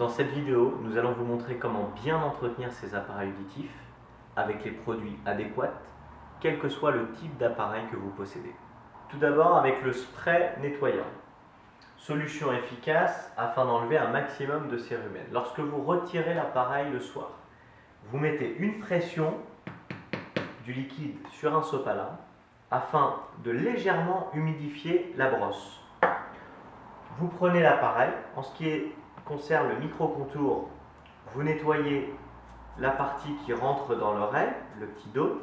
Dans cette vidéo, nous allons vous montrer comment bien entretenir ces appareils auditifs avec les produits adéquats, quel que soit le type d'appareil que vous possédez. Tout d'abord avec le spray nettoyant. Solution efficace afin d'enlever un maximum de cérumen. Lorsque vous retirez l'appareil le soir, vous mettez une pression du liquide sur un sopalin afin de légèrement humidifier la brosse. Vous prenez l'appareil, en ce qui concerne le micro-contour, vous nettoyez la partie qui rentre dans l'oreille, le petit dôme.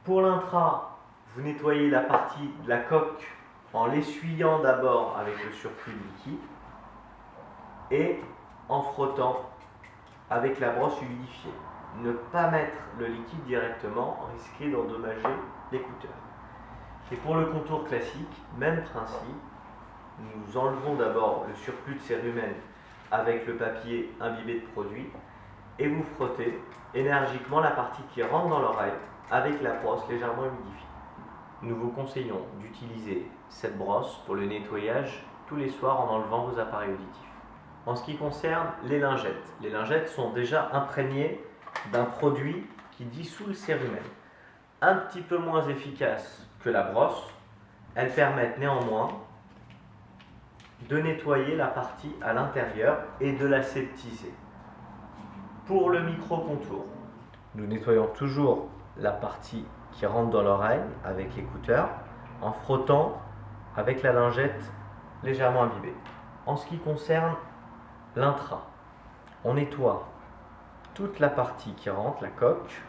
Pour l'intra, vous nettoyez la partie de la coque en l'essuyant d'abord avec le surplus liquide et en frottant avec la brosse humidifiée. Ne pas mettre le liquide directement, risquer d'endommager l'écouteur. Et pour le contour classique, même principe, nous enlevons d'abord le surplus de cérumen avec le papier imbibé de produit et vous frottez énergiquement la partie qui rentre dans l'oreille avec la brosse légèrement humidifiée. Nous vous conseillons d'utiliser cette brosse pour le nettoyage tous les soirs en enlevant vos appareils auditifs. En ce qui concerne les lingettes sont déjà imprégnées d'un produit qui dissout le cérumen. Un petit peu moins efficace que la brosse, elles permettent néanmoins de nettoyer la partie à l'intérieur et de l'aseptiser. Pour le micro-contour, nous nettoyons toujours la partie qui rentre dans l'oreille avec l'écouteur en frottant avec la lingette légèrement imbibée. En ce qui concerne l'intra, on nettoie toute la partie qui rentre, la coque.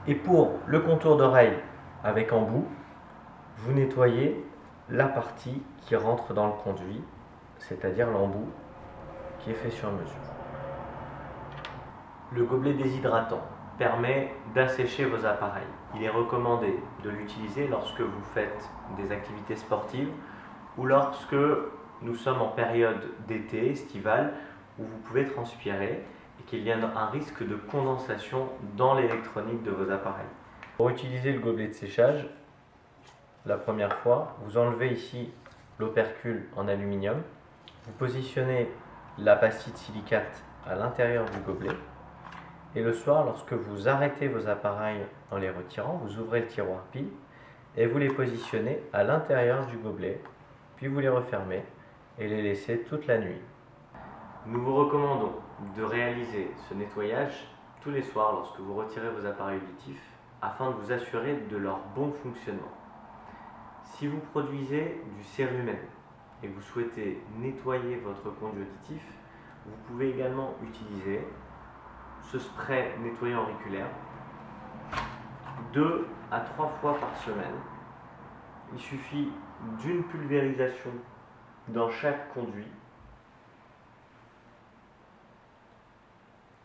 Et pour le contour d'oreille avec embout, vous nettoyez la partie qui rentre dans le conduit, c'est-à-dire l'embout qui est fait sur mesure. Le gobelet déshydratant permet d'assécher vos appareils. Il est recommandé de l'utiliser lorsque vous faites des activités sportives ou lorsque nous sommes en période d'été, estivale, où vous pouvez transpirer et qu'il y a un risque de condensation dans l'électronique de vos appareils. Pour utiliser le gobelet de séchage, la première fois, vous enlevez ici l'opercule en aluminium, vous positionnez la pastille de silicate à l'intérieur du gobelet et le soir, lorsque vous arrêtez vos appareils en les retirant, vous ouvrez le tiroir pile et vous les positionnez à l'intérieur du gobelet, puis vous les refermez et les laissez toute la nuit. Nous vous recommandons de réaliser ce nettoyage tous les soirs lorsque vous retirez vos appareils auditifs afin de vous assurer de leur bon fonctionnement. Si vous produisez du cérumen et que vous souhaitez nettoyer votre conduit auditif, vous pouvez également utiliser ce spray nettoyant auriculaire 2 à 3 fois par semaine. Il suffit d'une pulvérisation dans chaque conduit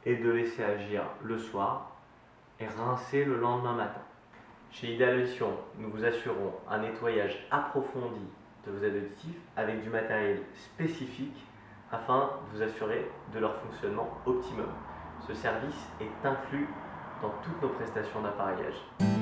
et de laisser agir le soir et rincer le lendemain matin. Chez Ideal Audition, nous vous assurons un nettoyage approfondi de vos aides auditives avec du matériel spécifique afin de vous assurer de leur fonctionnement optimum. Ce service est inclus dans toutes nos prestations d'appareillage.